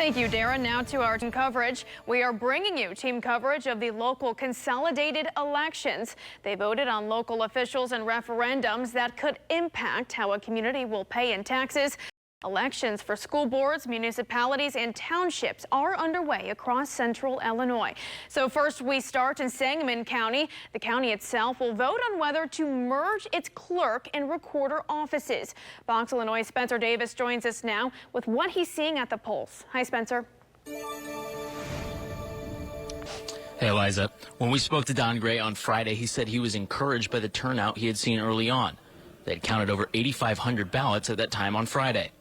Thank you, Darren. Now to our team coverage. We are bringing you team coverage of the local consolidated elections. They voted on local officials and referendums that could impact how a community will pay in taxes. Elections for school boards, municipalities, and townships are underway across central Illinois. So first we start in Sangamon County. The county itself will vote on whether to merge its clerk and recorder offices. Fox Illinois' Spencer Davis joins us now with what he's seeing at the polls. Hi, Spencer. Hey, Eliza. When we spoke to Don Gray on Friday, he said he was encouraged by the turnout he had seen early on. They had counted over 8,500 ballots at that time on Friday.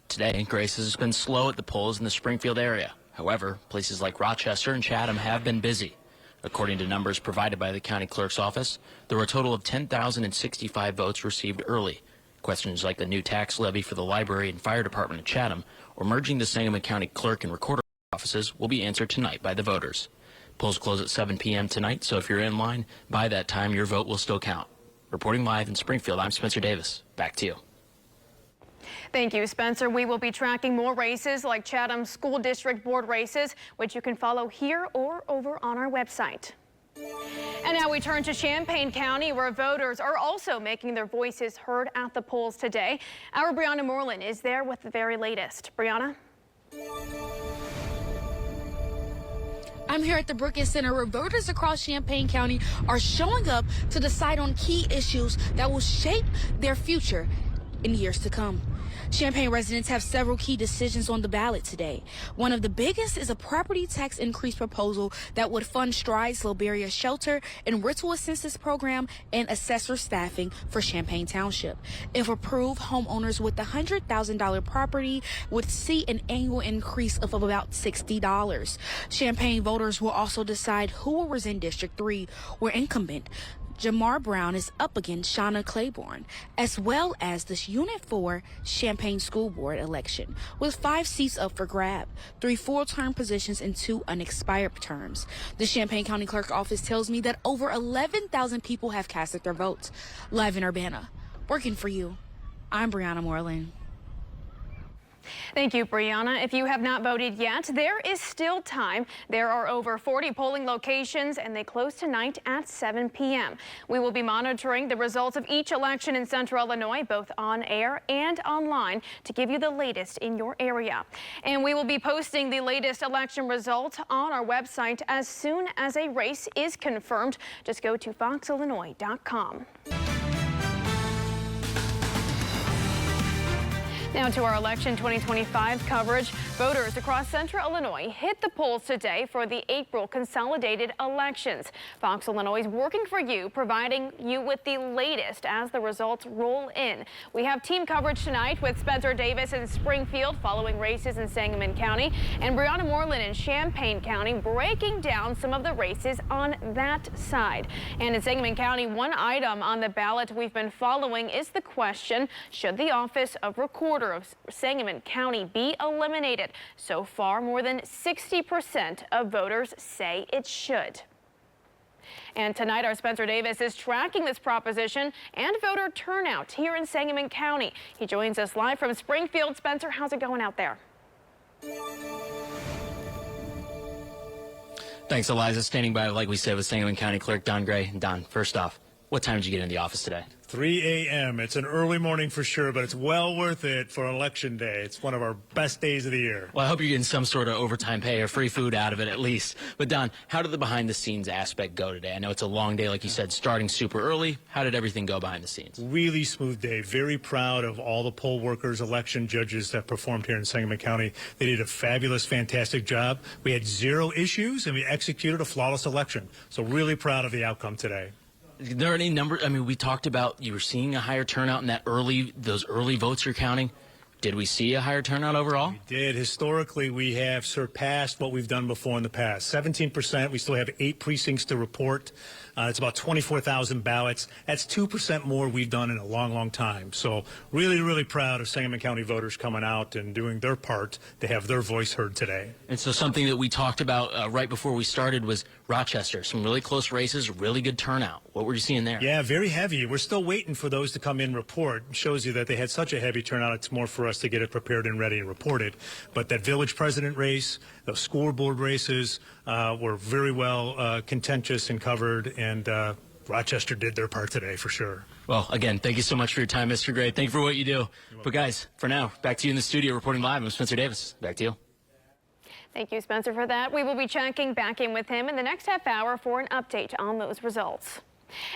Today, Gray says it's been slow at the polls in the Springfield area. However, places like Rochester and Chatham have been busy. According to numbers provided by the county clerk's office, there were a total of 10,065 votes received early. Questions like the new tax levy for the library and fire department at Chatham or merging the Sangamon County clerk and recorder offices will be answered tonight by the voters. Polls close at 7 p.m. tonight, so if you're in line, by that time your vote will still count. Reporting live in Springfield, I'm Spencer Davis. Back to you. Thank you, Spencer. We will be tracking more races like Chatham School District Board races, which you can follow here or over on our website. And now we turn to Champaign County, where voters are also making their voices heard at the polls today. Our Brianna Moreland is there with the very latest. Brianna? I'm here at the Brookins Center, where voters across Champaign County are showing up to decide on key issues that will shape their future in years to come. Champaign residents have several key decisions on the ballot today. One of the biggest is a property tax increase proposal that would fund Stride's Liberia Shelter and rental assistance program and assessor staffing for Champaign Township. If approved, homeowners with the $100,000 property would see an annual increase of about $60. Champaign voters will also decide who will represent District 3, where incumbent Jamar Brown is up against Shauna Claiborne, as well as this Unit 4 Champaign School Board election, with 5 seats up for grab, 3 full-term positions and 2 unexpired terms. The Champaign County Clerk's office tells me that over 11,000 people have casted their votes. Live in Urbana, working for you, I'm Brianna Moreland. Thank you, Brianna. If you have not voted yet, there is still time. There are over 40 polling locations, and they close tonight at 7 p.m. We will be monitoring the results of each election in Central Illinois, both on air and online, to give you the latest in your area. And we will be posting the latest election results on our website as soon as a race is confirmed. Just go to foxillinois.com. Now to our election 2025 coverage. Voters across central Illinois hit the polls today for the April consolidated elections. Fox Illinois is working for you, providing you with the latest as the results roll in. We have team coverage tonight with Spencer Davis in Springfield following races in Sangamon County, and Brianna Moreland in Champaign County breaking down some of the races on that side. And in Sangamon County, one item on the ballot we've been following is the question, should the office of recorder of Sangamon County be eliminated? So far, more than 60% of voters say it should. And tonight, our Spencer Davis is tracking this proposition and voter turnout here in Sangamon County. He joins us live from Springfield. Spencer, how's it going out there? Thanks, Eliza. Standing by, like we said, with Sangamon County Clerk Don Gray. Don, first off, what time did you get in the office today? 3 a.m. It's an early morning for sure, but it's well worth it for Election Day. It's one of our best days of the year. Well, I hope you're getting some sort of overtime pay or free food out of it at least. But Don, how did the behind-the-scenes aspect go today? I know it's a long day, like you said, starting super early. How did everything go behind the scenes? Really smooth day. Very proud of all the poll workers, election judges that performed here in Sangamon County. They did a fabulous, fantastic job. We had 0 issues, and we executed a flawless election. So really proud of the outcome today. Are there any numbers? I mean, we talked about you were seeing a higher turnout in those early votes you're counting. Did we see a higher turnout overall? We did. Historically, we have surpassed what we've done before in the past. 17%. We still have 8 precincts to report. It's about 24,000 ballots. That's 2% more we've done in a long, long time. So really, really proud of Sangamon County voters coming out and doing their part to have their voice heard today. And so something that we talked about right before we started was Rochester. Some really close races, really good turnout. What were you seeing there? Yeah, very heavy. We're still waiting for those to come in and report. It shows you that they had such a heavy turnout. It's more for us to get it prepared and ready and reported. But that village president race, the school board races were very well contentious and covered, and Rochester did their part today for sure. Well, again, thank you so much for your time, Mr. Gray. Thank you for what you do. But guys, for now, back to you in the studio reporting live. I'm Spencer Davis. Back to you. Thank you, Spencer, for that. We will be checking back in with him in the next half hour for an update on those results.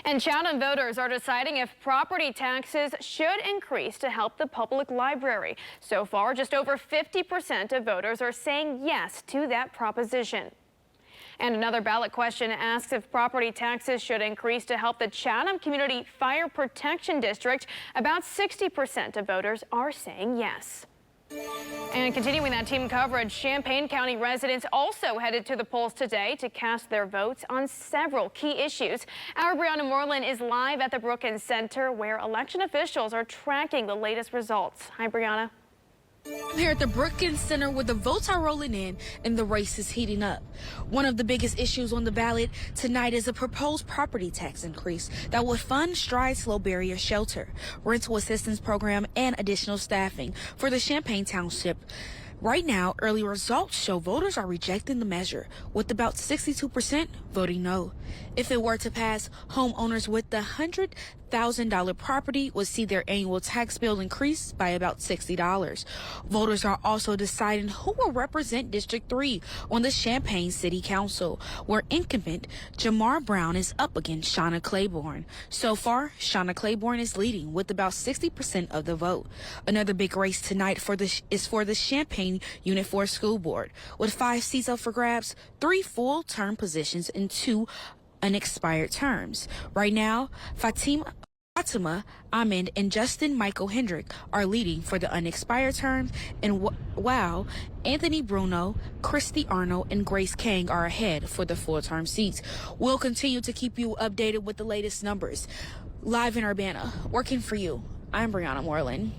And Chatham voters are deciding if property taxes should increase to help the public library. So far, just over 50% of voters are saying yes to that proposition. And another ballot question asks if property taxes should increase to help the Chatham Community Fire Protection District. About 60% of voters are saying yes. And continuing that team coverage, Champaign County residents also headed to the polls today to cast their votes on several key issues. Our Brianna Moreland is live at the Brookins Center, where election officials are tracking the latest results. Hi, Brianna. I'm here at the Brookins Center where the votes are rolling in and the race is heating up. One of the biggest issues on the ballot tonight is a proposed property tax increase that would fund Stride's low barrier shelter, rental assistance program, and additional staffing for the Champaign Township. Right now, early results show voters are rejecting the measure, with about 62% voting no. If it were to pass, homeowners with the $100,000 property would see their annual tax bill increase by about $60. Voters are also deciding who will represent District 3 on the Champaign City Council, where incumbent Jamar Brown is up against Shauna Claiborne. So far, Shauna Claiborne is leading with about 60% of the vote. Another big race tonight is for the Champaign Unit 4 School Board, with 5 seats up for grabs, 3 full-term positions and 2 unexpired terms. Right now, Fatima Ahmed and Justin Michael Hendrick are leading for the unexpired terms, and while Anthony Bruno, Christy Arnold, and Grace Kang are ahead for the full-term seats. We'll continue to keep you updated with the latest numbers. Live in Urbana, working for you, I'm Brianna Moreland.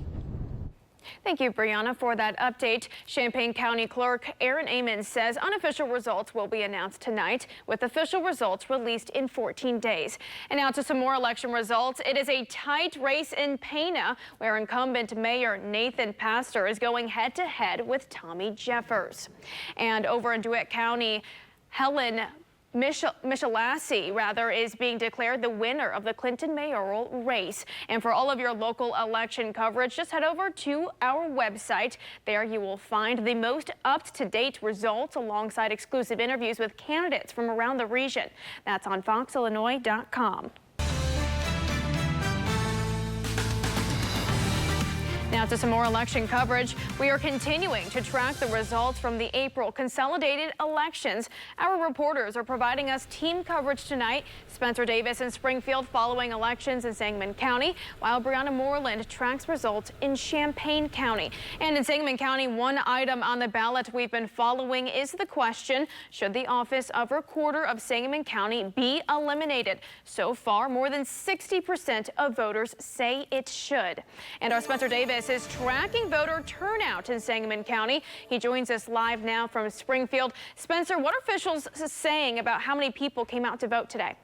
Thank you, Brianna, for that update. Champaign County Clerk Aaron Amon says unofficial results will be announced tonight, with official results released in 14 days. And now to some more election results. It is a tight race in Pana, where incumbent Mayor Nathan Pastor is going head-to-head with Tommy Jeffers. And over in DeWitt County, Helen Michelassi, is being declared the winner of the Clinton mayoral race. And for all of your local election coverage, just head over to our website. There you will find the most up-to-date results alongside exclusive interviews with candidates from around the region. That's on foxillinois.com. Now to some more election coverage. We are continuing to track the results from the April consolidated elections. Our reporters are providing us team coverage tonight. Spencer Davis in Springfield following elections in Sangamon County, while Brianna Moreland tracks results in Champaign County. And in Sangamon County, one item on the ballot we've been following is the question, should the office of Recorder of Sangamon County be eliminated? So far, more than 60% of voters say it should. And our Spencer Davis is tracking voter turnout in Sangamon County. He joins us live now from Springfield. Spencer, what are officials saying about how many people came out to vote today?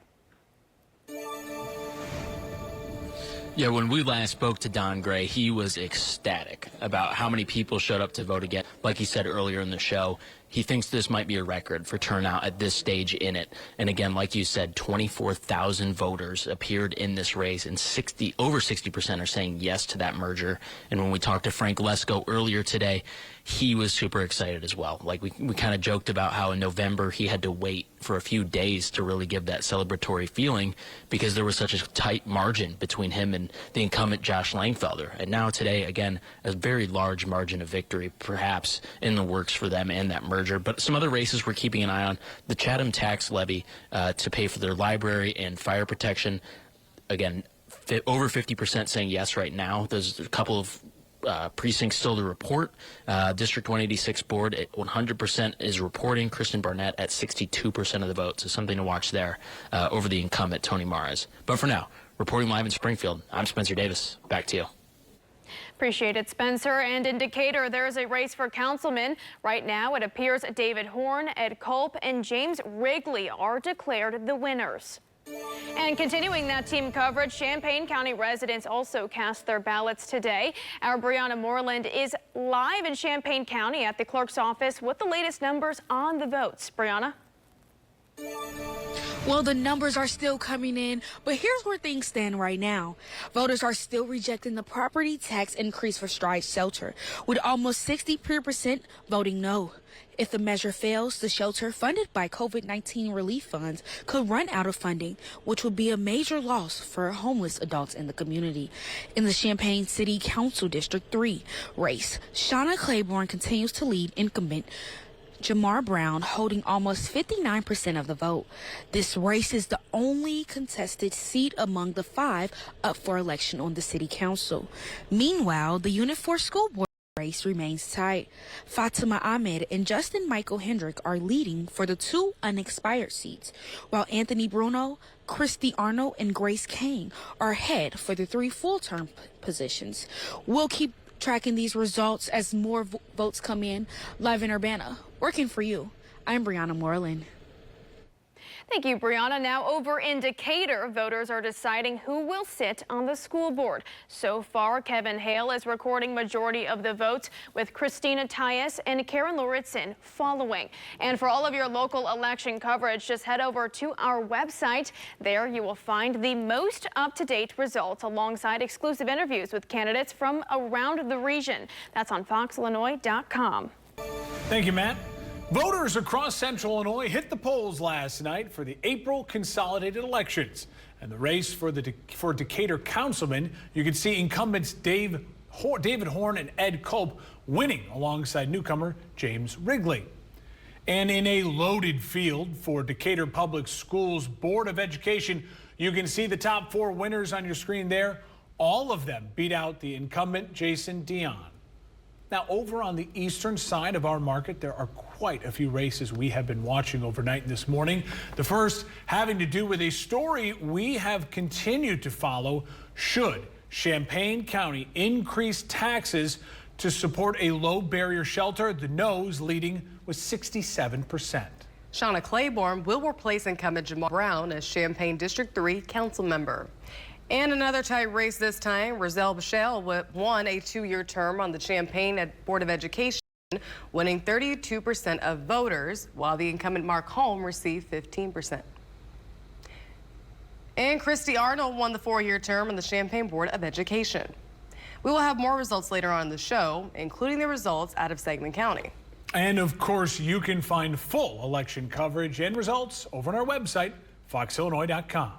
Yeah, when we last spoke to Don Gray, he was ecstatic about how many people showed up to vote again. Like he said earlier in the show, he thinks this might be a record for turnout at this stage in it. And again, like you said, 24,000 voters appeared in this race, and over 60% are saying yes to that merger. And when we talked to Frank Lesko earlier today, he was super excited as well. Like we kind of joked about how in November he had to wait for a few days to really give that celebratory feeling because there was such a tight margin between him and the incumbent Josh Langfelder. And now today, again, a very large margin of victory perhaps in the works for them and that merger. But some other races we're keeping an eye on: the Chatham tax levy to pay for their library and fire protection. Again, over 50% saying yes right now. There's a couple of precincts still to report. District 186 board at 100% is reporting. Kristen Barnett at 62% of the vote. So something to watch there over the incumbent, Tony Mares. But for now, reporting live in Springfield, I'm Spencer Davis. Back to you. Appreciate it, Spencer. And in Decatur, there is a race for councilman. Right now, it appears David Horn, Ed Culp, and James Wrigley are declared the winners. And continuing that team coverage, Champaign County residents also cast their ballots today. Our Brianna Moreland is live in Champaign County at the clerk's office with the latest numbers on the votes. Brianna? Well, the numbers are still coming in, but here's where things stand right now. Voters are still rejecting the property tax increase for Stride Shelter, with almost 60% voting no. If the measure fails, the shelter, funded by COVID-19 relief funds, could run out of funding, which would be a major loss for homeless adults in the community. In the Champaign City Council District 3 race, Shauna Claiborne continues to lead incumbent Jamar Brown, holding almost 59% of the vote. This race is the only contested seat among the 5 up for election on the city council. Meanwhile, the Unit 4 school board race remains tight. Fatima Ahmed and Justin Michael Hendrick are leading for the 2 unexpired seats, while Anthony Bruno, Christy Arnold, and Grace Kane are ahead for the 3 full-term positions. We'll keep tracking these results as more votes come in. Live in Urbana, working for you, I'm Brianna Moreland. Thank you, Brianna. Now over in Decatur, voters are deciding who will sit on the school board. So far, Kevin Hale is recording majority of the votes, with Christina Tyus and Karen Lauritsen following. And for all of your local election coverage, just head over to our website. There you will find the most up-to-date results alongside exclusive interviews with candidates from around the region. That's on foxillinois.com. Thank you, Matt. Voters across central Illinois hit the polls last night for the April consolidated elections. And the race for Decatur councilman, you can see incumbents David Horn and Ed Culp winning alongside newcomer James Wrigley. And in a loaded field for Decatur Public Schools Board of Education, you can see the top 4 winners on your screen there. All of them beat out the incumbent Jason Dion. Now, over on the eastern side of our market, there are quite a few races we have been watching overnight this morning. The first having to do with a story we have continued to follow. Should Champaign County increase taxes to support a low barrier shelter? The no's leading with 67%. Shauna Claiborne will replace incumbent Jamar Brown as Champaign District 3 council member. And another tight race this time. Roselle Bichelle won a 2-year term on the Champaign Board of Education, winning 32% of voters, while the incumbent Mark Holm received 15%. And Christy Arnold won the 4-year term on the Champaign Board of Education. We will have more results later on in the show, including the results out of Sangamon County. And of course, you can find full election coverage and results over on our website, foxillinois.com.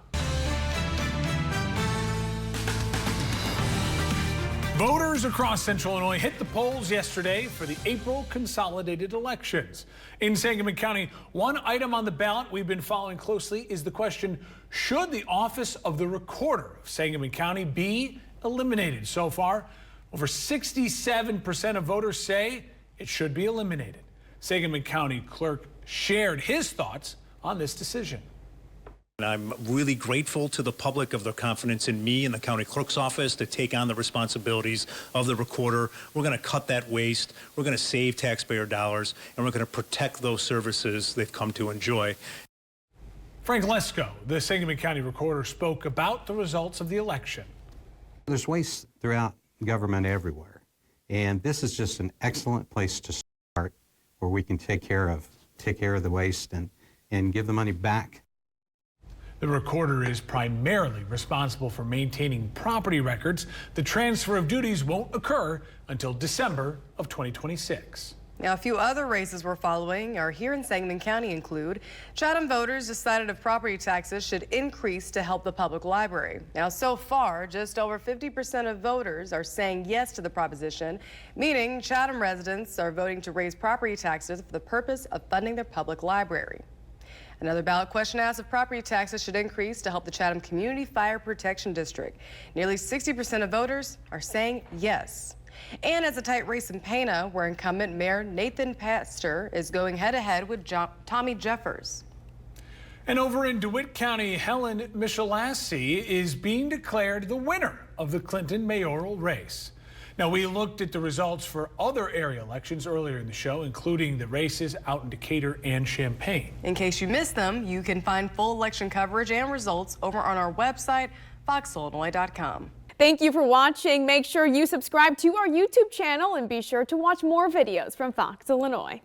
Voters across central Illinois hit the polls yesterday for the April consolidated elections. In Sangamon County, one item on the ballot we've been following closely is the question, should the office of the recorder of Sangamon County be eliminated? So far, over 67% of voters say it should be eliminated. Sangamon County Clerk shared his thoughts on this decision. And I'm really grateful to the public of their confidence in me and the county clerk's office to take on the responsibilities of the recorder. We're going to cut that waste. We're going to save taxpayer dollars, and we're going to protect those services they've come to enjoy. Frank Lesko, the Sangamon County recorder, spoke about the results of the election. There's waste throughout government everywhere, and this is just an excellent place to start where we can take care of the waste and give the money back. The recorder is primarily responsible for maintaining property records. The transfer of duties won't occur until December of 2026. Now, a few other races we're following are here in Sangamon County include Chatham voters decided if property taxes should increase to help the public library. Now, so far, just over 50% of voters are saying yes to the proposition, meaning Chatham residents are voting to raise property taxes for the purpose of funding their public library. Another ballot question asks if property taxes should increase to help the Chatham Community Fire Protection District. Nearly 60% of voters are saying yes. And it's a tight race in Pana, where incumbent Mayor Nathan Pastor is going head-to-head with Tommy Jeffers. And over in DeWitt County, Helen Michelassi is being declared the winner of the Clinton mayoral race. Now, we looked at the results for other area elections earlier in the show, including the races out in Decatur and Champaign. In case you missed them, you can find full election coverage and results over on our website, foxillinois.com. Thank you for watching. Make sure you subscribe to our YouTube channel and be sure to watch more videos from Fox Illinois.